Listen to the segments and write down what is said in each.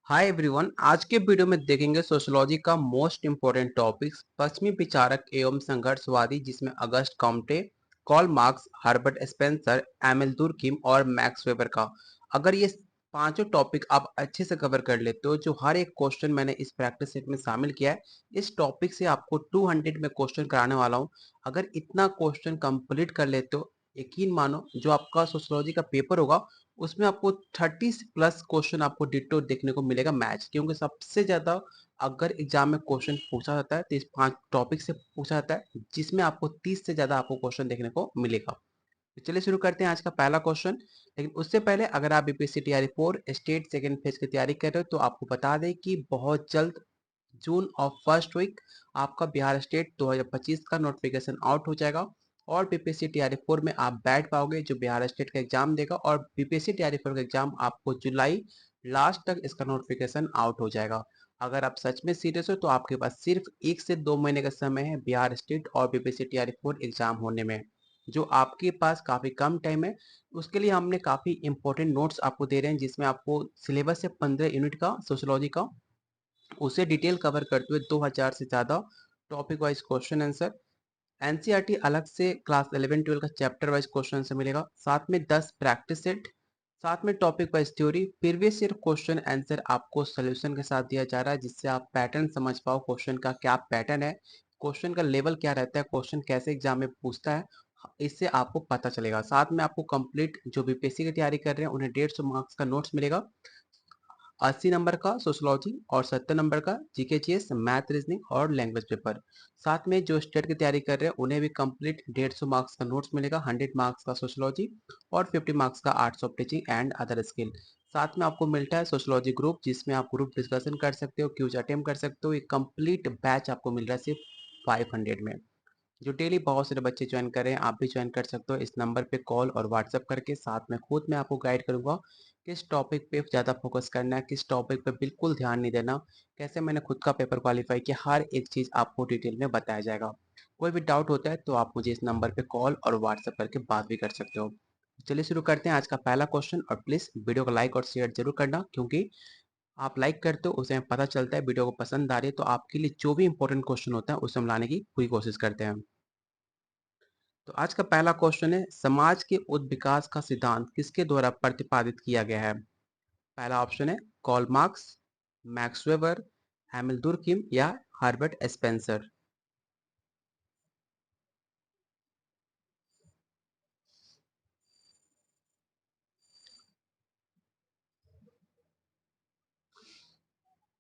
Hi everyone, आज के video में देखेंगे सोशियोलॉजी का मोस्ट इम्पोर्टेंट टॉपिक्स पश्चिमी विचारक एवं संघर्षवादी, जिसमें August Comte, Karl Marx, Herbert Spencer, Emile Durkheim और मैक्स वेबर का। अगर ये पांचों टॉपिक आप अच्छे से कवर कर लेते हो, जो हर एक क्वेश्चन मैंने इस प्रैक्टिस सेट में शामिल किया है, इस टॉपिक से आपको 200 में क्वेश्चन कराने वाला हूँ। अगर इतना क्वेश्चन कंप्लीट कर लेते हो, यकीन मानो जो आपका सोशियोलॉजी का पेपर होगा उसमें आपको 30 प्लस क्वेश्चन आपको डिटो देखने को मिलेगा मैच, क्योंकि सबसे ज्यादा अगर एग्जाम में क्वेश्चन पूछा जाता है तो इस 5 टॉपिक से पूछा जाता है, जिसमें आपको 30 से ज्यादा आपको क्वेश्चन देखने को मिलेगा। तो चलिए शुरू करते हैं आज का पहला क्वेश्चन। लेकिन उससे पहले अगर आप BPSC TRE 4 state second phase की तैयारी कर रहे हो तो आपको बता दें कि बहुत जल्द जून और फर्स्ट वीक आपका बिहार स्टेट 2025 का नोटिफिकेशन आउट हो जाएगा और बीपीएससी टीआरई 4 में आप बैठ पाओगे जो बिहार स्टेट का एग्जाम देगा, और बीपीएससी टीआरई 4 का एग्जाम आपको जुलाई लास्ट तक इसका नोटिफिकेशन आउट हो जाएगा। अगर आप सच में सीरियस हो तो आपके पास सिर्फ 1 से 2 महीने का समय है बिहार स्टेट और बीपीएससी टीआरई 4 एग्जाम होने में, जो आपके पास काफी कम टाइम है। उसके लिए हमने काफी इंपॉर्टेंट नोट्स आपको दे रहे हैं, जिसमें आपको सिलेबस से 15 यूनिट का सोशियोलॉजी का उसे डिटेल कवर करते हुए 2000 से ज्यादा topic wise question answer, NCERT अलग से क्लास 11-12 का चैप्टर वाइज क्वेश्चन आंसर मिलेगा, साथ में 10 प्रैक्टिस सेट, साथ में topic wise theory, previous year question answer आपको सोल्यूशन के साथ दिया जा रहा है, जिससे आप पैटर्न समझ पाओ क्वेश्चन का क्या पैटर्न है, क्वेश्चन का लेवल क्या रहता है, क्वेश्चन कैसे एग्जाम में पूछता है, इससे आपको पता चलेगा। साथ में आपको कंप्लीट जो बीपीएससी की तैयारी कर रहे हैं उन्हें 150 मार्क्स का नोट्स मिलेगा, 80 नंबर का सोशोलॉजी और 70 नंबर का जीके जीएस मैथ रीजनिंग और लैंग्वेज पेपर। साथ में जो स्टेट की तैयारी कर रहे हैं उन्हें भी कंप्लीट 150 मार्क्स का नोट्स मिलेगा, 100 मार्क्स का सोशोलॉजी और 50 मार्क्स का arts of teaching and other skill. साथ में आपको मिलता है सोशोलॉजी ग्रुप, जिसमें आप ग्रुप डिस्कशन कर सकते हो, क्यूज अटेम्प्ट कर सकते हो। ये कंप्लीट बैच आपको मिल रहा है सिर्फ 500 में, जो डेली बहुत सारे बच्चे ज्वाइन कर रहे हैं। आप भी ज्वाइन कर सकते हो इस नंबर पे कॉल और व्हाट्सएप करके। साथ में खुद मैं आपको गाइड करूंगा किस टॉपिक पे ज़्यादा फोकस करना है, किस टॉपिक पे बिल्कुल ध्यान नहीं देना, कैसे मैंने खुद का पेपर क्वालिफाई किया, हर एक चीज़ आपको डिटेल में बताया जाएगा। कोई भी डाउट होता है तो आप मुझे इस नंबर पे कॉल और व्हाट्सएप करके बात भी कर सकते हो। चलिए शुरू करते हैं आज का पहला क्वेश्चन, और प्लीज़ वीडियो को लाइक और शेयर जरूर करना, क्योंकि आप लाइक करते हो उसे हमें पता चलता है वीडियो को पसंद आ रही है, तो आपके लिए जो भी इंपॉर्टेंट क्वेश्चन होता है उसे हम लाने की पूरी कोशिश करते हैं। तो आज का पहला क्वेश्चन है, समाज के उद्विकास का सिद्धांत किसके द्वारा प्रतिपादित किया गया है? पहला ऑप्शन है Karl Marx, Max Weber, Emile Durkheim या हर्बर्ट स्पेंसर।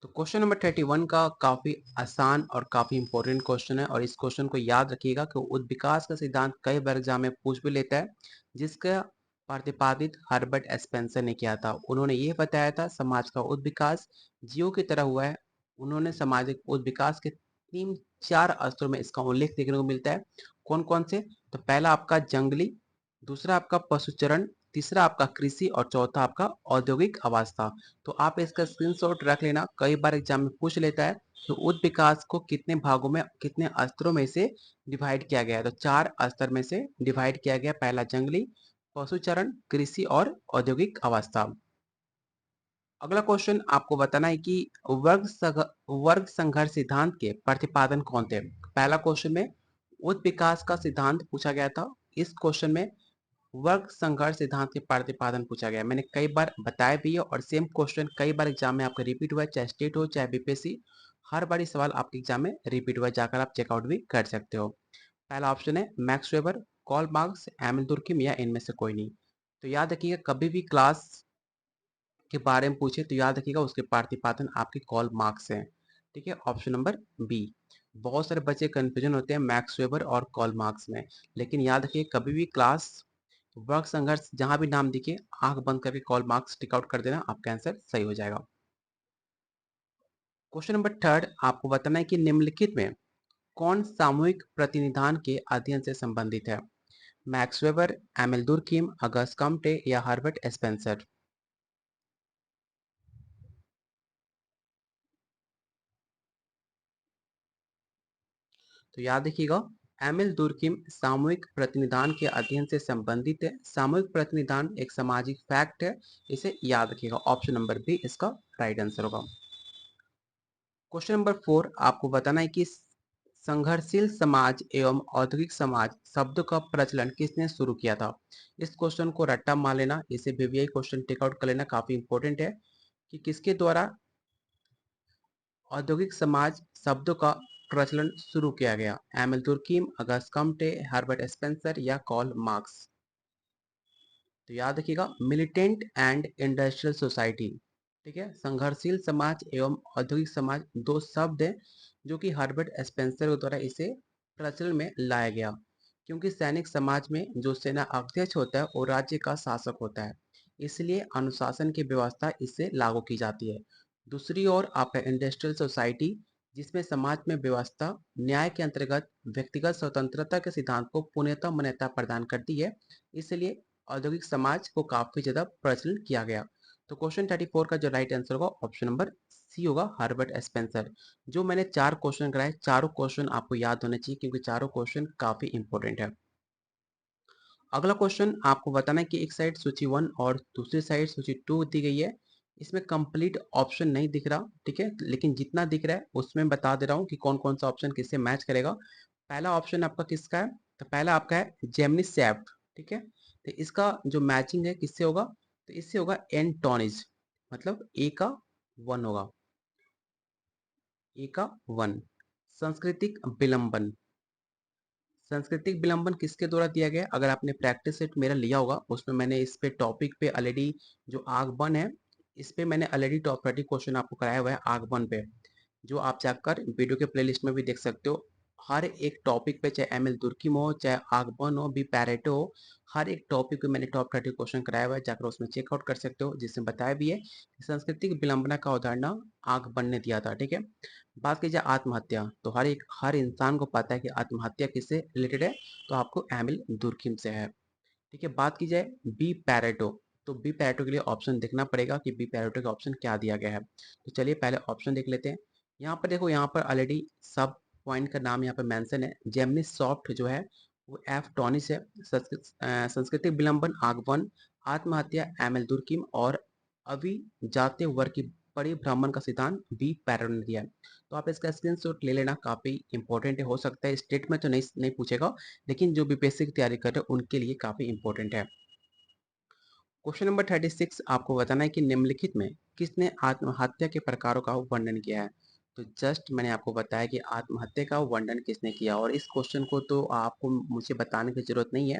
तो क्वेश्चन नंबर 31 का काफी आसान और काफी इंपॉर्टेंट क्वेश्चन है, और इस क्वेश्चन को याद रखिएगा कि उद्विकास का सिद्धांत कई बार एग्जाम में पूछ भी लेता है, जिसका प्रतिपादित हर्बर्ट स्पेंसर ने किया था। उन्होंने ये बताया था समाज का उद्विकास जीव की तरह हुआ है। उन्होंने सामाजिक उद्विकास के 3-4 स्तरों में इसका उल्लेख देखने को मिलता है। कौन कौन से? तो पहला आपका जंगली, दूसरा आपका पशुचरण, तीसरा आपका कृषि और चौथा आपका औद्योगिक अवस्था। तो आप इसका स्क्रीनशॉट रख लेना, कई बार एग्जाम में पूछ लेता है तो उद्योग विकास को कितने भागों में, कितने स्तरों में से डिवाइड किया गया है। तो 4 स्तर में से डिवाइड किया गया, पहला जंगली, पशुचरण, कृषि और औद्योगिक अवस्था। अगला क्वेश्चन आपको बताना है कि वर्ग संघर्ष सिद्धांत के प्रतिपादन कौन थे। पहला क्वेश्चन में उच्च विकास का सिद्धांत पूछा गया था, इस क्वेश्चन में वर्ग संघर्ष सिद्धांत के प्रतिपादन पूछा गया। मैंने कई बार बताया भी है, और सेम क्वेश्चन कई बार एग्जाम में आपका रिपीट हुआ है, चाहे स्टेट हो चाहे बीपीएससी, हर बार ये सवाल आपके एग्जाम में रिपीट हुआ है, जाकर आप चेकआउट भी कर सकते हो। पहला ऑप्शन है Max Weber, Karl Marx, Emile Durkheim या इनमें से कोई नहीं। तो याद रखिएगा, कभी भी क्लास के बारे में पूछे तो याद रखिएगा उसके प्रतिपादन आपके कार्ल मार्क्स हैं। ठीक है, ऑप्शन नंबर बी। बहुत सारे बच्चे कंफ्यूजन होते हैं मैक्स वेबर और कार्ल मार्क्स में, लेकिन याद रखिए कभी भी क्लास वर्ग संघर्ष जहां भी नाम दिखे, आंख बंद करके कॉल मार्क्स टिक आउट कर देना, आपका आंसर सही हो जाएगा। क्वेश्चन नंबर 3 आपको बताना है कि निम्नलिखित में कौन सामूहिक प्रतिनिधान के अध्ययन से संबंधित है? मैक्स वेबर, एमिल दुर्कheim, अगस्ट कम्टे या हर्बर्ट स्पेंसर। तो याद रखिएगा एमिल दुर्किम सामूहिक प्रतिनिधान के अध्ययन से संबंधित है। सामूहिक प्रतिनिधान एक सामाजिक फैक्ट है, इसे याद रखिएगा। ऑप्शन नंबर बी इसका राइट आंसर होगा। क्वेश्चन नंबर 4 आपको बताना है कि संघर्षशील समाज एवं औद्योगिक समाज शब्द का प्रचलन किसने शुरू किया था। इस क्वेश्चन को रट्टा मार लेना, इसे वीवीआई क्वेश्चन टेक आउट कर लेना, काफी इंपॉर्टेंट है कि किसके द्वारा औद्योगिक समाज शब्द का प्रचलन शुरू किया गया। Emile Durkheim, August Comte, Herbert Spencer या कार्ल मार्क्स। तो याद रखिएगा, मिलिटेंट एंड इंडस्ट्रियल सोसाइटी। ठीक है, संघर्षशील समाज एवं औद्योगिक समाज दो शब्द हैं जो कि हर्बर्ट स्पेंसर के द्वारा इसे प्रचलन में लाया गया। क्योंकि सैनिक समाज में जो सेना अध्यक्ष होता है वो राज्य का शासक होता है, इसलिए अनुशासन की व्यवस्था इससे लागू की जाती है। दूसरी ओर आपका इंडस्ट्रियल सोसाइटी, जिसमें समाज में व्यवस्था न्याय के अंतर्गत व्यक्तिगत स्वतंत्रता के सिद्धांत को पूर्णतः मान्यता प्रदान करती है, इसलिए औद्योगिक समाज को काफी ज्यादा प्रचलित किया गया। तो क्वेश्चन 34 का जो राइट आंसर होगा ऑप्शन नंबर सी होगा, हर्बर्ट स्पेंसर। जो मैंने 4 क्वेश्चन कराए, चारों क्वेश्चन आपको याद होने चाहिए क्योंकि चारों क्वेश्चन काफी इंपॉर्टेंट है। अगला क्वेश्चन आपको बताना है कि एक साइड सूची 1 और दूसरी साइड सूची 2 दी गई है। इसमें कंप्लीट ऑप्शन नहीं दिख रहा, ठीक है, लेकिन जितना दिख रहा है उसमें बता दे रहा हूँ कि कौन कौन सा ऑप्शन किससे मैच करेगा। पहला ऑप्शन आपका किसका है, तो पहला आपका है जेमिनी सैफ्ट। ठीक है, तो इसका जो मैचिंग है किससे होगा, तो इससे होगा एंटोनिज, मतलब ए का 1 होगा, ए का 1। सांस्कृतिक विलंबन, सांस्कृतिक विलंबन किसके द्वारा दिया गया, अगर आपने प्रैक्टिस सेट मेरा लिया होगा उसमें मैंने इस पे टॉपिक पे ऑलरेडी जो आगमन है, इस पे मैंने ऑलरेडी टॉप 30 क्वेश्चन आपको कराया हुआ है आगमन पे, जो आप जाकर वीडियो के प्लेलिस्ट में भी देख सकते हो। हर एक टॉपिक पे, चाहे एमएल दुर्कीम हो, चाहे आगमन हो, बी पैरेटो हो, हर एक टॉपिक पे मैंने टॉप 30 क्वेश्चन कराया हुआ है, जाकर उसमें चेकआउट कर सकते हो, जिसमें बताया भी है कि सांस्कृतिक विलंबना का उदाहरण आगमन ने दिया था। ठीक है, बात की जाए आत्महत्या, तो हर इंसान को पता है कि आत्महत्या किससे रिलेटेड है, तो आपको एमिल दुर्कीम से है। ठीक है, बात की जाए बी पैरेटो, तो बी पैरेटो के लिए ऑप्शन देखना पड़ेगा कि बी पैरेटो का ऑप्शन क्या दिया गया है। तो चलिए पहले ऑप्शन देख लेते हैं। यहाँ पर देखो, यहाँ पर ऑलरेडी सब पॉइंट का नाम यहाँ पर मेंशन है। जेमिनी सॉफ्ट जो है वो एफ टॉनिस है। सांस्कृतिक विलंबन आगमन, आत्महत्या एमिल दुर्कीम, और अभी जाते वर्ग की परिभ्रमण का सिद्धांत बी पैरेटो ने दिया है। तो आप इसका स्क्रीनशॉट ले लेना, काफी इंपॉर्टेंट हो सकता है। स्टेट में तो नहीं पूछेगा, लेकिन जो बीपीएससी की तैयारी कर रहे हैं उनके लिए काफी इंपॉर्टेंट है। क्वेश्चन नंबर 36 आपको बताना है कि निम्नलिखित में किसने आत्महत्या के प्रकारों का वर्णन किया है। तो जस्ट मैंने आपको बताया कि आत्महत्या का वर्णन किसने किया, और इस क्वेश्चन को तो आपको मुझे बताने की जरूरत नहीं है।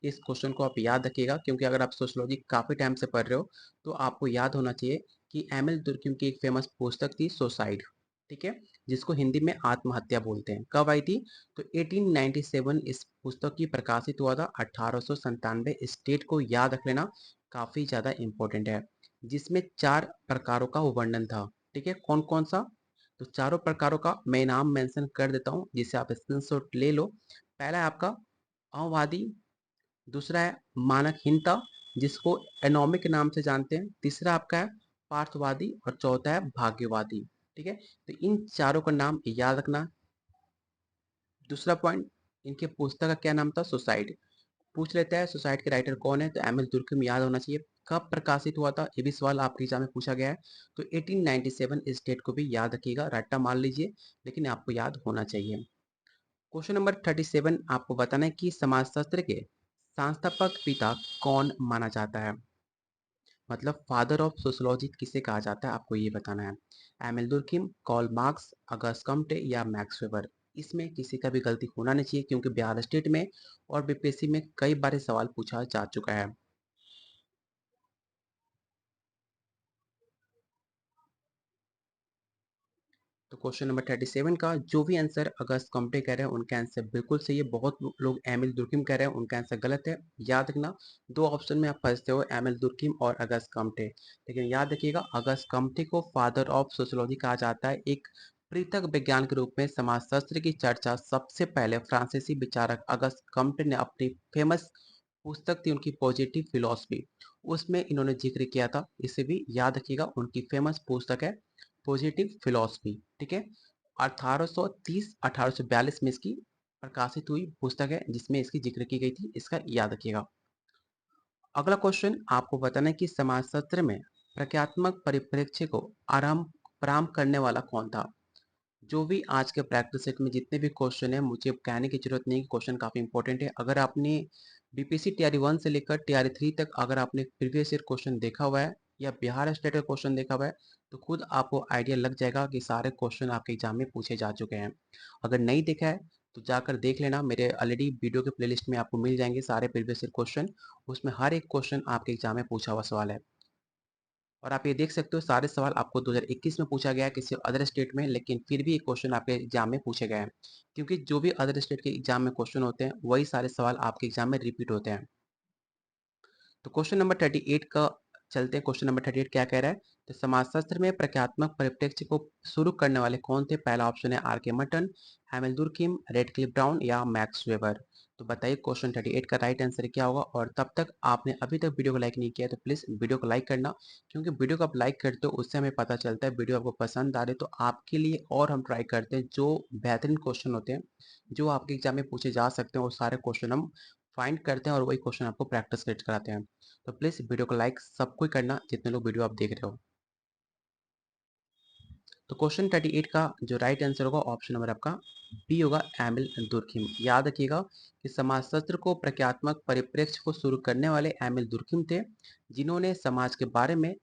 इस क्वेश्चन को आप याद रखिएगा, क्योंकि अगर आप सोशियोलॉजी काफी टाइम से पढ़ रहे हो तो आपको याद होना चाहिए कि एमिल दुर्कीम की एक फेमस पुस्तक थी सुसाइड। ठीक है, जिसको हिंदी में आत्महत्या बोलते हैं। कब आई थी, तो 1897 इस पुस्तक की प्रकाशित हुआ था। 1897 स्टेट को याद रख लेना, काफी ज्यादा इंपॉर्टेंट है, जिसमें 4 प्रकारों का वर्णन था। ठीक है, कौन कौन सा, तो चारों प्रकारों का मैं नाम मेंशन कर देता हूं, जिसे आप स्क्रीनशॉट ले लो। पहला है आपका अववादी, दूसरा है मानकहीनता, जिसको एनोमिक नाम से जानते हैं, तीसरा आपका है पार्थवादी, और चौथा है भाग्यवादी। ठीक है, तो इन चारों का नाम याद रखना। दूसरा पॉइंट, इनके पुस्तक का क्या नाम था, सुसाइड। पूछ लेता है सुसाइड के राइटर कौन है, तो एमिल दुर्कheim याद होना चाहिए। कब प्रकाशित हुआ था, ये भी सवाल आपके एग्जाम में पूछा गया है। तो 1897 इस डेट को भी याद रखिएगा, रट्टा मार लीजिए, लेकिन आपको याद होना चाहिए। क्वेश्चन नंबर 37 आपको बताना है कि समाजशास्त्र के संस्थापक पिता कौन माना जाता है, मतलब फादर ऑफ सोशियोलॉजी किसे कहा जाता है, आपको ये बताना है। एमिल दुर्कheim, कार्ल मार्क्स, अगस्ट कम्टे या मैक्स वेबर। इसमें किसी का भी गलती होना नहीं चाहिए, क्योंकि बिहार स्टेट में और बीपीएससी में कई बार ये सवाल पूछा जा चुका है। तो क्वेश्चन नंबर 37 का जो भी आंसर अगस्त कम्पटे कह रहे हैं उनका आंसर बिल्कुल सही है। बहुत लोग एमिल दुर्कीम कह रहे हैं, उनका आंसर गलत है। याद रखना, दो ऑप्शन में आप फंसते हो, एमिल दुर्कीम और अगस्त कम्पटे। लेकिन याद रखिएगा, अगस्त कम्पटे को फादर ऑफ सोशियोलॉजी कहा जाता है। एक पृथक विज्ञान के रूप में समाजशास्त्र की चर्चा सबसे पहले फ्रांसीसी विचारक अगस्त कम्पटे ने अपनी फेमस पुस्तक थी उनकी पॉजिटिव फिलोसफी, उसमें इन्होंने जिक्र किया था। इसे भी याद रखिएगा, उनकी फेमस पुस्तक है पॉजिटिव फिलोसफी। ठीक है, 1830 1842 में इसकी प्रकाशित हुई पुस्तक है जिसमें इसकी जिक्र की गई थी, इसका याद रखिएगा। अगला क्वेश्चन आपको बताना है कि समाजशास्त्र में प्रक्रियात्मक परिप्रेक्ष्य को आरंभ प्रारंभ करने वाला कौन था। जो भी आज के प्रैक्टिस सेट में जितने भी क्वेश्चन है, मुझे कहने की जरूरत नहीं कि क्वेश्चन काफी इंपॉर्टेंट है। अगर आपने बीपीएससी टीआरई 1 से लेकर टीआरई 3 तक अगर आपने प्रीवियस ईयर क्वेश्चन देखा हुआ है या बिहार स्टेट का क्वेश्चन देखा हुआ है, तो खुद आपको आइडिया लग जाएगा कि सारे क्वेश्चन आपके एग्जाम में पूछे जा चुके हैं। अगर नहीं देखा है तो जाकर देख लेना, मेरे ऑलरेडी वीडियो के प्लेलिस्ट में आपको मिल जाएंगे सारे प्रीवियस ईयर क्वेश्चन। उसमें हर एक क्वेश्चन आपके एग्जाम में पूछा हुआ सवाल है। और आप ये देख सकते हो सारे सवाल आपको 2021 में पूछा गया है किसी अदर स्टेट में, लेकिन फिर भी ये क्वेश्चन आपके एग्जाम में पूछे गए हैं, क्योंकि जो भी अदर स्टेट के एग्जाम में क्वेश्चन होते हैं वही सारे सवाल आपके एग्जाम में रिपीट होते हैं। तो क्वेश्चन नंबर 38 का चलते हैं। क्वेश्चन नंबर 38 क्या कह रहा है, तो समाजशास्त्र में प्रक्रियात्मक परिप्रेक्ष्य को शुरू करने वाले कौन थे। पहला ऑप्शन है आर के मटन, एमिल दुर्किम, रेडक्लिफ ब्राउन या मैक्स वेबर। तो बताइए क्वेश्चन 38 का राइट आंसर क्या होगा। और तब तक आपने अभी तक वीडियो को लाइक नहीं किया है तो प्लीज वीडियो को लाइक करना, क्योंकि वीडियो को आप लाइक करते हो उससे हमें पता चलता है वीडियो आपको पसंद आ रहे तो आपके लिए और हम ट्राई करते हैं जो बेहतरीन क्वेश्चन होते हैं जो आपके एग्जाम में पूछे जा सकते हैं वो सारे क्वेश्चन हम फाइंड करते हैं और वही क्वेश्चन आपको प्रैक्टिस कराते हैं। तो प्लीज वीडियो को लाइक सबको ही करना जितने लोग वीडियो आप देख रहे हो। तो क्वेश्चन 38 का जो राइट आंसर होगा ऑप्शन नंबर आपका बी होगा, एमिल दुर्खिम। याद रखिएगा कि समाजशास्त्र को प्रक्रियात्मक परिप्रेक्ष्य को शुरू करने वाले एमिल दुर्खिम थे, जिन्होंने समाज के बारे में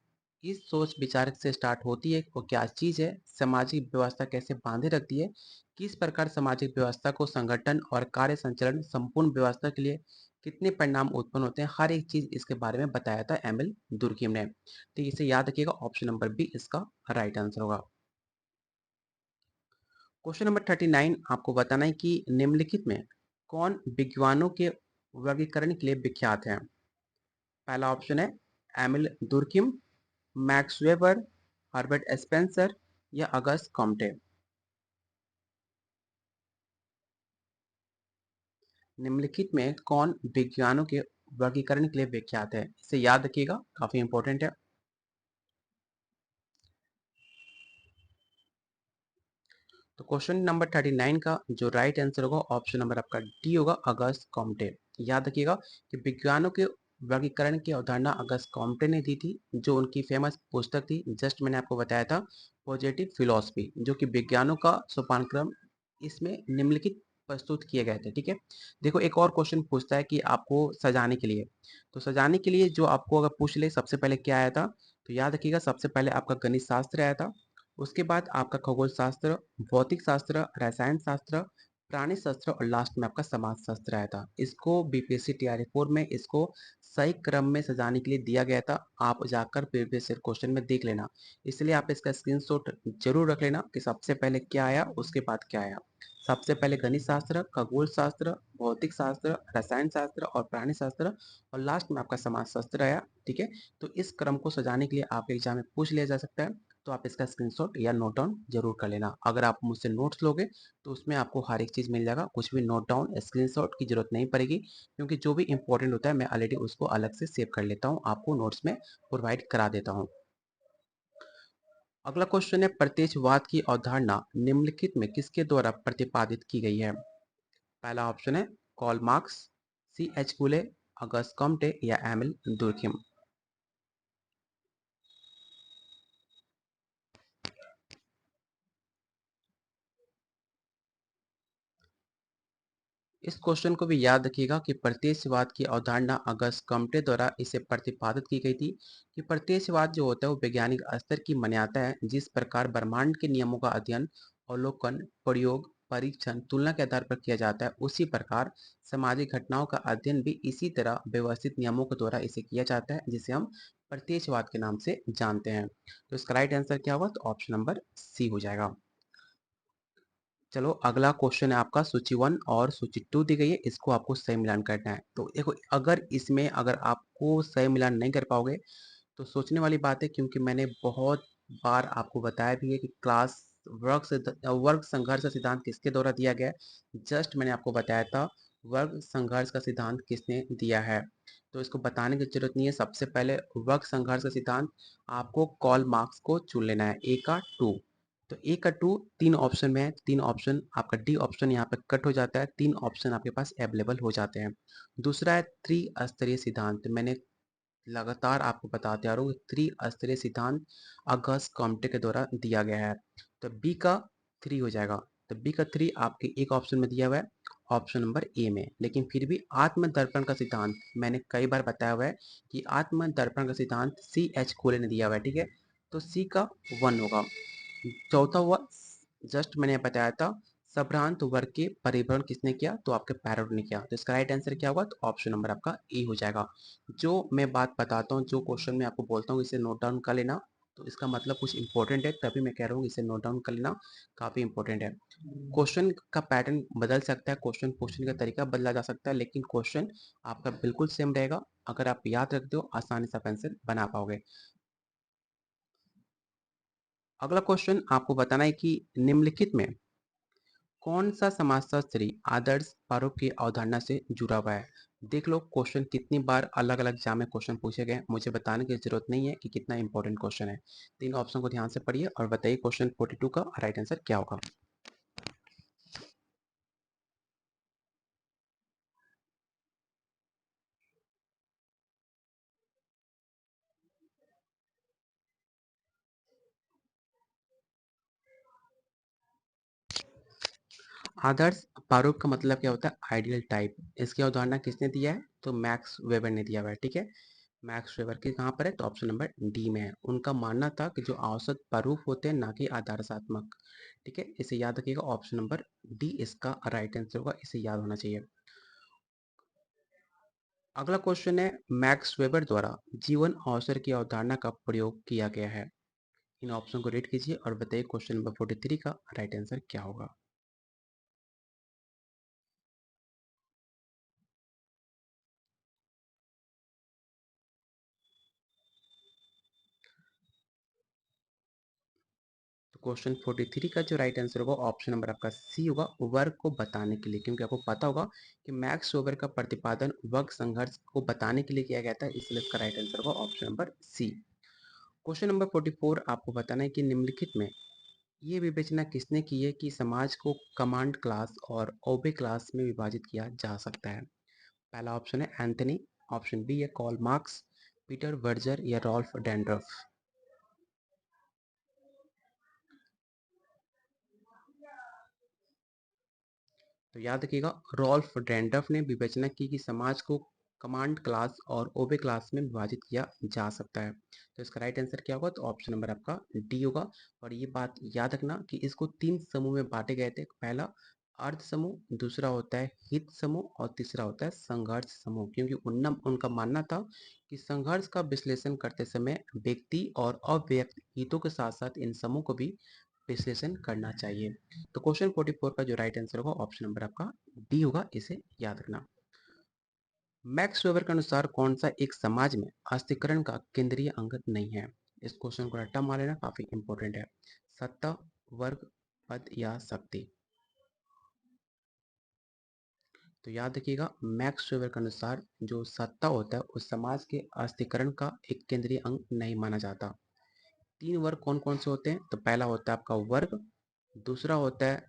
इस सोच विचार से स्टार्ट होती है वो क्या चीज है, सामाजिक व्यवस्था कैसे बांधे रखती है, किस प्रकार सामाजिक व्यवस्था को संगठन और कार्य संचालन संपूर्ण व्यवस्था के लिए कितने परिणाम उत्पन्न होते हैं, हर एक चीज इसके बारे में बताया था एमिल दुर्खिम ने। तो इसे याद रखिएगा, ऑप्शन नंबर बी इसका राइट आंसर होगा। क्वेश्चन नंबर 39 आपको बताना है कि निम्नलिखित में कौन विद्वानों के वर्गीकरण के लिए विख्यात है। पहला ऑप्शन है Emile Durkheim, Max Weber, Herbert Spencer या अगस्त कॉम्टे। निम्नलिखित में कौन विज्ञानों के वर्गीकरण के लिए विख्यात है, इसे याद रखिएगा, काफी इंपॉर्टेंट है। तो क्वेश्चन नंबर 39 का जो राइट आंसर होगा ऑप्शन नंबर आपका डी होगा, अगस्त कॉम्टे। याद रखिएगा कि विज्ञानों के वर्गीकरण की अवधारणा अगस्त कॉम्टे ने दी थी, जो उनकी फेमस पुस्तक थी जस्ट मैंने आपको बताया था पॉजिटिव फिलोसफी, जो कि विज्ञानों का सोपानक्रम इसमें निम्नलिखित प्रस्तुत किए गए थे। ठीक है, देखो एक और क्वेश्चन पूछता है कि आपको सजाने के लिए, तो सजाने के लिए जो आपको अगर पूछ ले सबसे पहले क्या आया था, तो याद रखिएगा सबसे पहले आपका गणित शास्त्र आया था, उसके बाद आपका खगोल शास्त्र, भौतिक शास्त्र, रसायन शास्त्र, प्राणी शास्त्र और लास्ट में आपका समाज शास्त्र आया था। इसको बीपीएससी टीआरई 4 में इसको सही क्रम में सजाने के लिए दिया गया था, आप जाकर प्रीवियस ईयर क्वेश्चन में देख लेना। इसलिए आप इसका स्क्रीनशॉट जरूर रख लेना कि सबसे पहले क्या आया उसके बाद क्या आया। सबसे पहले गणित शास्त्र, खगोल शास्त्र, भौतिक शास्त्र, रसायन शास्त्र और प्राणी शास्त्र और लास्ट में आपका समाज शास्त्र आया। ठीक है, तो इस क्रम को सजाने के लिए आपके एग्जाम में पूछ लिया जा सकता है, तो आप इसका स्क्रीनशॉट या नोट डाउन जरूर कर लेना। अगर आप मुझसे नोट्स लोगे तो उसमें आपको हर एक चीज मिल जाएगा, कुछ भी नोट डाउन स्क्रीनशॉट की जरूरत नहीं पड़ेगी, क्योंकि जो भी इंपॉर्टेंट होता है मैं ऑलरेडी उसको अलग से सेव कर लेता हूँ, आपको नोट्स में प्रोवाइड करा देता हूँ। अगला क्वेश्चन है प्रत्यक्षवाद की अवधारणा निम्नलिखित में किसके द्वारा प्रतिपादित की गई है। पहला ऑप्शन है कॉल मार्क्स, सी एच कुले, अगस्त कॉम्टे या एमिल दुर्खिम। इस क्वेश्चन को भी याद रखिएगा कि प्रत्यक्षवाद की अवधारणा अगस्त कम्पटे द्वारा इसे प्रतिपादित की गई थी कि प्रत्यक्षवाद जो होता है वो वैज्ञानिक स्तर की मान्यता है, जिस प्रकार ब्रह्मांड के नियमों का अध्ययन, अवलोकन, प्रयोग, परीक्षण, तुलना के आधार पर किया जाता है, उसी प्रकार सामाजिक घटनाओं का अध्ययन भी इसी तरह व्यवस्थित नियमों के द्वारा इसे किया जाता है, जिसे हम प्रत्यक्षवाद के नाम से जानते हैं। तो इसका राइट आंसर क्या होगा, तो ऑप्शन नंबर सी हो जाएगा। चलो अगला क्वेश्चन है आपका सूची 1 और सूची 2 दी गई है, इसको आपको सही मिलान करना है। तो देखो अगर इसमें अगर आपको सही मिलान नहीं कर पाओगे तो सोचने वाली बात है, क्योंकि मैंने बहुत बार आपको बताया भी है कि क्लास वर्ग संघर्ष का सिद्धांत किसके द्वारा दिया गया है। जस्ट मैंने आपको बताया था वर्ग संघर्ष का सिद्धांत किसने दिया है, तो इसको बताने की जरूरत नहीं है। सबसे पहले वर्ग संघर्ष का सिद्धांत आपको कॉल मार्क्स को चुन लेना है, ए का 2। तो ए का 2 3 ऑप्शन में है, 3 ऑप्शन आपका डी ऑप्शन यहाँ पे कट हो जाता है, 3 ऑप्शन आपके पास अवेलेबल हो जाते हैं। दूसरा है त्रिस्तरीय सिद्धांत। मैंने लगातार आपको बताते आ रहा हूँ कि त्रिस्तरीय सिद्धांत अगस्त कॉम्टे के द्वारा दिया गया है। तो बी का 3 हो जाएगा। तो बी का 3 आपके एक ऑप्शन में दिया हुआ है, ऑप्शन नंबर ए में। लेकिन फिर भी आत्म दर्पण का सिद्धांत मैंने कई बार बताया हुआ है कि आत्म दर्पण का सिद्धांत सी एच कोले ने दिया हुआ है, ठीक है। तो सी का 1 होगा। चौथा हुआ, जस्ट मैंने बताया था, सभ्रांत वर्ग के परिभ्रमण किसने किया, तो आपके पैरोट ने किया। तो इसका राइट आंसर क्या होगा, तो ऑप्शन नंबर आपका ए हो जाएगा। जो मैं बात बताता हूँ, जो क्वेश्चन मैं आपको बोलता हूँ, इसे नोट डाउन कर लेना। तो इसका मतलब कुछ इंपॉर्टेंट है, तभी मैं कह रहा हूँ इसे नोट डाउन कर लेना, काफी इंपॉर्टेंट है। क्वेश्चन का पैटर्न बदल सकता है, क्वेश्चन पूछने का तरीका बदला जा सकता है, लेकिन क्वेश्चन आपका बिल्कुल सेम रहेगा। अगर आप याद रखते हो, आसानी से आप आंसर बना पाओगे। अगला क्वेश्चन आपको बताना है कि निम्नलिखित में कौन सा समाजशास्त्री आदर्श प्रारूप की अवधारणा से जुड़ा हुआ है। देख लो क्वेश्चन कितनी बार अलग अलग एग्जाम में क्वेश्चन पूछे गए, मुझे बताने की जरूरत नहीं है कि कितना इंपॉर्टेंट क्वेश्चन है। तीन ऑप्शन को ध्यान से पढ़िए और बताइए क्वेश्चन 42 का राइट आंसर क्या होगा। आदर्श प्रारूप का मतलब क्या होता है, आइडियल टाइप। इसकी अवधारणा किसने दिया है, तो मैक्स वेबर ने दिया हुआ है, ठीक है। मैक्स वेबर के कहाँ पर है, तो ऑप्शन नंबर डी में है। उनका मानना था कि जो औसत प्रारूप होते हैं, ना कि आदर्शात्मक, ठीक है। इसे याद रखिएगा, ऑप्शन नंबर डी इसका राइट आंसर होगा, इसे याद होना चाहिए। अगला क्वेश्चन है, मैक्स वेबर द्वारा जीवन अवसर की अवधारणा का प्रयोग किया गया है। इन ऑप्शन को रीड कीजिए और बताइए क्वेश्चन नंबर 43 का राइट आंसर क्या होगा। तो क्वेश्चन 43 का जो राइट आंसर होगा, ऑप्शन नंबर आपका सी होगा, वर्ग को बताने के लिए। क्योंकि आपको पता होगा कि मैक्स वेबर का प्रतिपादन वर्ग संघर्ष को बताने के लिए किया गया था, इसलिए इसका राइट आंसर होगा option number C. Question number 44 आपको बताना है कि निम्नलिखित में ये विवेचना किसने की है कि समाज को कमांड क्लास और ओबे क्लास में विभाजित किया जा सकता है। पहला ऑप्शन है एंथनी, ऑप्शन बी है कॉल मार्क्स, पीटर वर्जर या रॉल्फ डैंड्रफ। तो याद रखिएगा, रॉल्फ डैंड्रफ ने विवेचना की कि समाज को कमांड क्लास और ओबे क्लास में विभाजित किया जा सकता है। तो इसका राइट आंसर क्या होगा, तो ऑप्शन नंबर आपका डी होगा। और ये बात याद रखना कि इसको 3 समूह में बांटे गए थे। पहला अर्ध समूह, दूसरा होता है हित समूह और तीसरा होता है संघर्ष समूह। क्योंकि उनका मानना था कि संघर्ष का विश्लेषण करते समय व्यक्ति और अव्यक्त हितों के साथ साथ इन समूह को भी विश्लेषण करना चाहिए। तो क्वेश्चन 44 का जो राइट आंसर होगा, ऑप्शन नंबर आपका डी होगा, इसे याद रखना। मैक्स वेबर के अनुसार कौन सा एक समाज में अस्थिकरण का केंद्रीय अंग नहीं है। इस क्वेश्चन को रट्टा मार लेना, काफी इंपॉर्टेंट है। सत्ता, वर्ग, पद या शक्ति। तो याद रखिएगा, मैक्स वेबर के अनुसार जो सत्ता होता है उस समाज के अस्थिकरण का एक केंद्रीय अंग नहीं माना जाता। 3 वर्ग कौन कौन से होते हैं, तो पहला होता है आपका वर्ग, दूसरा होता है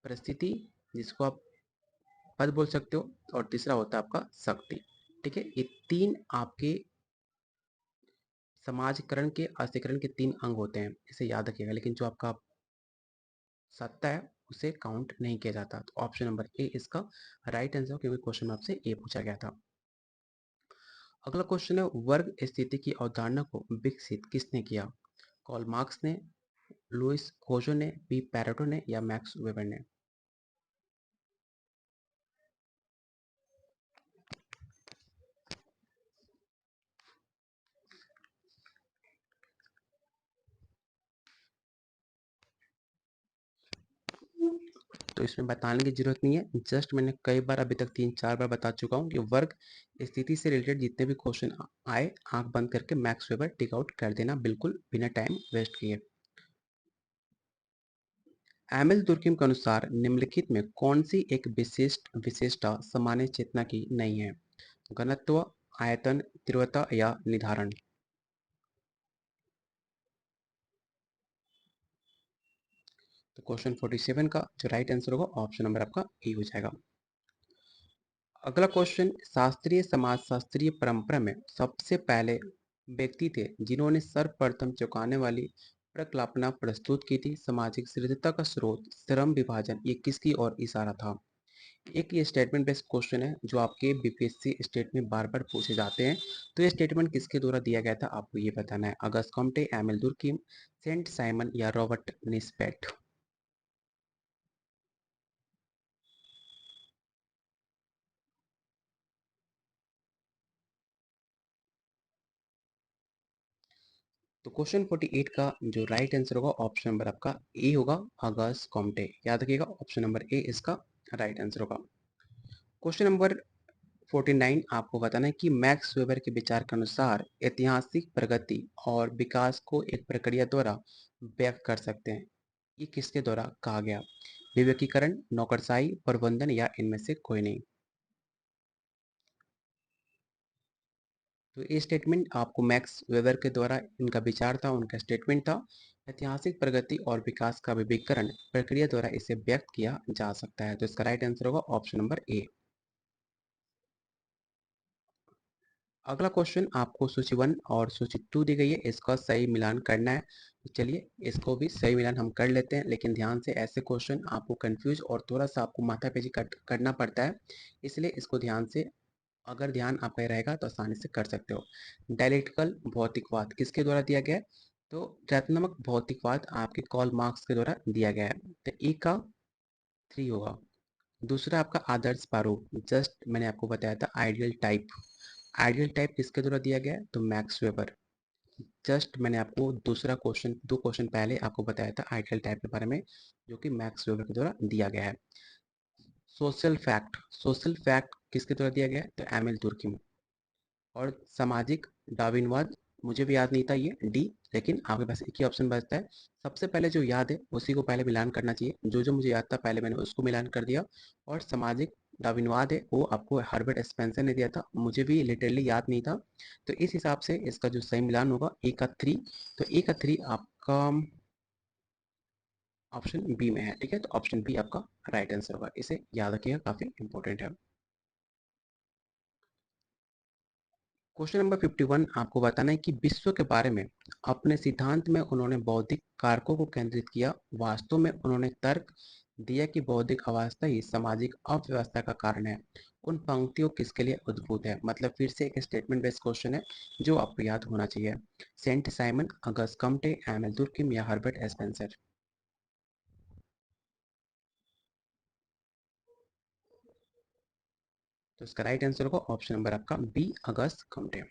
परिस्थिति, जिसको आप पद बोल सकते हो, और तीसरा होता है आपका शक्ति, ठीक है। ये 3 आपके समाजीकरण के अस्थिकरण के 3 अंग होते हैं, इसे याद रखिएगा। लेकिन जो आपका सत्ता है उसे काउंट नहीं किया जाता। तो ऑप्शन नंबर ए इसका राइट आंसर, क्योंकि क्वेश्चन में आपसे ए पूछा गया था। अगला क्वेश्चन है, वर्ग स्थिति की अवधारणा को विकसित किसने किया। कॉल मार्क्स ने, लुइस कोजो ने, पी पैरेटो ने या मैक्स वेबर ने। तो इसमें बताने की जरूरत नहीं है, जस्ट मैंने कई बार अभी तक 3-4 बार बता चुका हूँ कि वर्ग स्थिति से रिलेटेड जितने भी क्वेश्चन आए, आंख बंद करके मैक्स वेबर टिक आउट कर देना, बिल्कुल बिना टाइम वेस्ट किए। एमिल दुर्किम के अनुसार निम्नलिखित में कौन सी एक विशिष्ट विशेषता सामान्य चेतना की नहीं है। घनत्व, आयतन, तीव्रता या निर्धारण। तो क्वेश्चन 47 का जो राइट आंसर होगा ऑप्शन नंबर आपका ए हो जाएगा। अगला क्वेश्चन, शास्त्रीय समाजशास्त्रीय परंपरा में सबसे पहले व्यक्ति थे जिन्होंने सर्वप्रथम चौंकाने वाली प्रकल्पना प्रस्तुत की थी। सामाजिक स्थिरता का स्रोत श्रम विभाजन, ये किसकी ओर इशारा था? एक ये स्टेटमेंट बेस्ड क्वेश्चन है जो आपके बीपीएससी स्टेट में बार बार पूछे जाते हैं। तो ये स्टेटमेंट किसके द्वारा दिया गया था आपको ये बताना है। Auguste Comte, Emile Durkheim, Saint Simon या रॉबर्ट निस्पेट? तो क्वेश्चन 48 का जो राइट आंसर होगा ऑप्शन नंबर आपका ए होगा, अगस्ट कॉम्टे। याद रखिएगा ऑप्शन नंबर ए इसका राइट आंसर होगा। क्वेश्चन नंबर 49 आपको बताना है कि मैक्स वेबर के विचार के अनुसार ऐतिहासिक प्रगति और विकास को एक प्रक्रिया द्वारा व्यक्त कर सकते हैं। ये किसके द्वारा कहा गया? विवेकीकरण, नौकरशाही, प्रबंधन या इनमें से कोई नहीं? तो ये स्टेटमेंट आपको मैक्स वेबर के द्वारा इनका विचार था, उनका स्टेटमेंट था। ऐतिहासिक प्रगति और विकास का विवेकीकरण प्रक्रिया द्वारा इसे व्यक्त किया जा सकता है। तो इसका राइट आंसर होगा ऑप्शन नंबर ए। अगला क्वेश्चन आपको सूची 1 और सूची 2 दी गई है, इसका सही मिलान करना है। तो चलिए इसको भी सही मिलान हम कर लेते हैं, लेकिन ध्यान से ऐसे क्वेश्चन आपको कंफ्यूज और थोड़ा सा आपको माथापेची करना पड़ता है, इसलिए इसको ध्यान से, अगर ध्यान आपका रहेगा तो आसानी से कर सकते हो। डायलेक्टिकल भौतिकवाद किसके द्वारा दिया गया है? तो रचनात्मक भौतिकवाद आपके कॉल मार्क्स के द्वारा दिया गया है। तो ए का 3 होगा। दूसरा आपका आदर्श प्रारूप, जस्ट मैंने आपको बताया था आइडियल टाइप। आइडियल टाइप किसके द्वारा दिया गया है? तो मैक्स वेबर। जस्ट मैंने आपको दूसरा क्वेश्चन 2 क्वेश्चन पहले आपको बताया था आइडियल टाइप के बारे में, जो कि मैक्स वेबर के द्वारा दिया गया है। सोशल फैक्ट, सोशल फैक्ट किसके द्वारा दिया गया है? तो एमिल तुर्की। और सामाजिक डार्विनवाद, मुझे भी याद नहीं था ये डी, लेकिन आपके पास एक ही ऑप्शन बचता है। सबसे पहले जो याद है उसी को पहले मिलान करना चाहिए। जो जो मुझे याद था पहले मैंने उसको मिलान कर दिया। और सामाजिक डार्विनवाद है वो आपको हर्बर्ट स्पेंसर ने दिया था, मुझे भी लिटरली याद नहीं था। तो इस हिसाब से इसका जो सही मिलान होगा ए का 3। तो ए का 3 आपका ऑप्शन बी में है, ठीक है। तो ऑप्शन बी आपका राइट आंसर होगा, इसे याद रखिएगा, काफी इंपॉर्टेंट है। क्वेश्चन नंबर 51 आपको बताना है कि विश्व के बारे में अपने सिद्धांत में उन्होंने बौद्धिक कारकों को केंद्रित किया। वास्तव में उन्होंने तर्क दिया कि बौद्धिक अवस्था ही सामाजिक अव्यवस्था का कारण है। उन पंक्तियों किसके लिए उद्भूत है? मतलब फिर से एक स्टेटमेंट बेस्ड क्वेश्चन है जो आपको याद होना चाहिए। सेंट साइमन, अगस्ट कम्टे, एमिल दुर्किम या हर्बर्ट स्पेंसर? तो इसका राइट आंसर होगा ऑप्शन नंबर आपका बी, अगस्त कम्टे।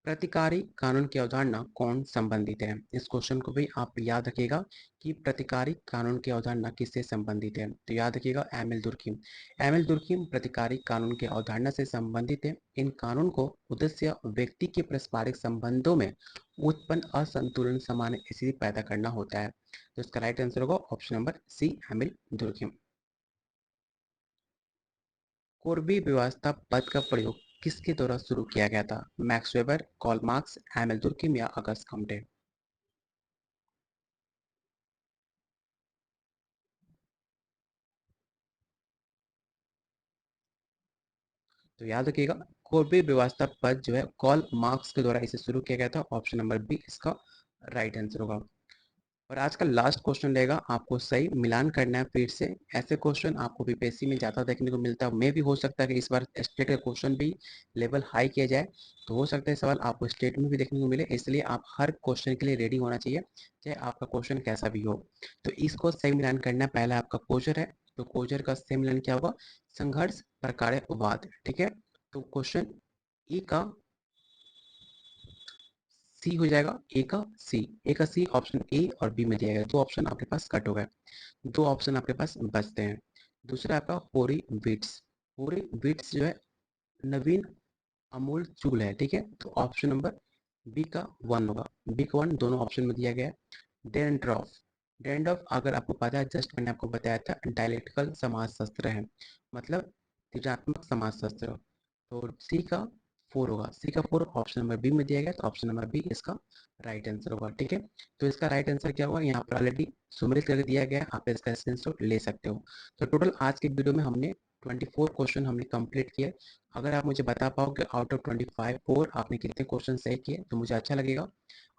प्रतिकारी कानून की अवधारणा कौन संबंधित है? इस क्वेश्चन को भी आप याद रखिएगा कि प्रतिकारी कानून की अवधारणा किससे संबंधित है। तो याद रखिएगा एमिल दुर्कीम। एमिल दुर्कीम प्रतिकारी कानून की अवधारणा से संबंधित है। इन कानून को उद्देश्य व्यक्ति के पारस्परिक संबंधों में उत्पन्न असंतुलन सामान्य स्थिति पैदा करना होता है। तो इसका राइट आंसर होगा option number C, Emile Durkheim. कोरबी व्यवस्था पद का प्रयोग किसके द्वारा शुरू किया गया था? Max Weber, Karl Marx, Emile Durkheim या अगस्ट कम्टे? तो याद रखिएगा कोरबी व्यवस्था पद जो है कार्ल मार्क्स के द्वारा इसे शुरू किया गया था। ऑप्शन नंबर बी इसका राइट आंसर होगा। और आज का लास्ट क्वेश्चन रहेगा, आपको सही मिलान करना है। फिर से ऐसे क्वेश्चन आपको बीपीएससी में ज़्यादा देखने को मिलता है, मे भी हो सकता है कि इस बार स्टेट का क्वेश्चन भी लेवल हाई किया जाए, तो हो सकता है सवाल आपको स्टेट में भी देखने को मिले। इसलिए आप हर क्वेश्चन के लिए रेडी होना चाहिए, चाहे आपका क्वेश्चन कैसा भी हो। तो इसको सही मिलान करना है। पहला आपका कोजर है, तो कोजर का सही मिलान क्या होगा? संघर्ष, प्रकारवाद, ठीक है। तो क्वेश्चन ई का सी हो जाएगा, ए का सी। ए का सी ऑप्शन ए और बी में दिया गया, दो ऑप्शन आपके पास कट हो गए, दो ऑप्शन आपके पास बचते हैं। दूसरा आपका होरी बिट्स। होरी बिट्स जो है नवीन अमूल चूल है, ठीक है। तो ऑप्शन नंबर बी का 1 होगा, बी का 1 दोनों ऑप्शन में दिया गया है। डेंड्रॉफ, डेंड्रॉफ अगर आपको पता है, जस्ट मैंने आपको बताया था डायलेक्टिकल समाजशास्त्र है, मतलब त्रिज्यात्मक समाजशास्त्र। तो सी का 4 होगा, सी का 4 ऑप्शन नंबर बी में दिया गया, तो ऑप्शन नंबर बी इसका राइट आंसर होगा। ठीक है, तो इसका राइट आंसर क्या होगा, यहाँ पर ऑलरेडी सुमेलित करके दिया गया है, आप इसका स्क्रीनशॉट ले सकते हो। तो टोटल आज के वीडियो में हमने 24 क्वेश्चन हमने कंप्लीट किए। अगर आप मुझे बता पाओ कि आउट ऑफ 25 4 आपने कितने क्वेश्चन सही किए तो मुझे अच्छा लगेगा,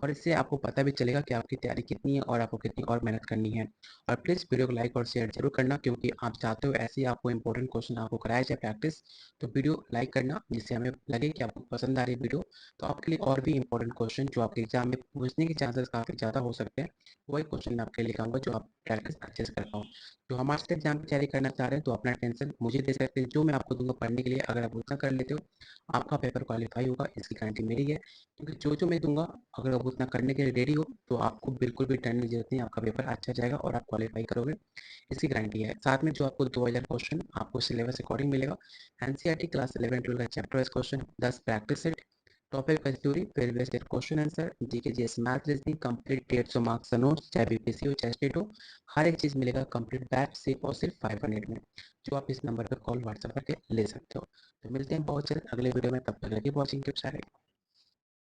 और इससे आपको पता भी चलेगा कि आपकी तैयारी कितनी है और आपको कितनी और मेहनत करनी है। और प्लीज़ वीडियो को लाइक और शेयर जरूर करना, क्योंकि आप चाहते हो ऐसे ही आपको इंपॉर्टेंट क्वेश्चन आपको कराया जाए प्रैक्टिस। तो वीडियो लाइक करना, जिससे हमें लगे कि आपको पसंद आ रही है वीडियो। तो आपके लिए और भी इंपॉर्टेंट क्वेश्चन जो आपके एग्जाम में पूछने के चांसेस काफ़ी ज़्यादा हो सकते हैं, वही क्वेश्चन मैं आपके लिए लिखाऊंगा जो आप प्रैक्टिस अच्छे से कर पाओ। जो हमारे से एग्जाम की तैयारी करना चाह रहे हैं तो अपना टेंशन मुझे दे सकते हैं, जो मैं आपको दूंगा पढ़ने के लिए, अगर आप उतना कर लेते हो आपका पेपर क्वालिफाई होगा, इसकी गारंटी मेरी है। क्योंकि जो मैं दूंगा, अगर आप उतना करने के लिए रेडी हो तो आपको बिल्कुल भी डरने की जरूरत नहीं, आपका पेपर अच्छा जाएगा और आप क्वालिफाई करोगे, इसकी गारंटी है। साथ में जो आपको 2000 क्वेश्चन आपको सिलेबस अकॉर्डिंग मिलेगा, एनसीईआरटी क्लास 11 12 का chapter wise question, 10 practice set, topic wise theory, previous year question answer, GK GS math reasoning complete 150 marks का नोट्स, चाहे बीपीएससी हो चाहे स्टेट हो, हर एक चीज़ मिलेगा कंप्लीट बैच सिर्फ और सिर्फ 500 में, जो आप इस नंबर पर कॉल व्हाट्सएप करके ले सकते हो। तो मिलते हैं बहुत जल्द अगले वीडियो में, तब तक लगे वॉचिंग, कीप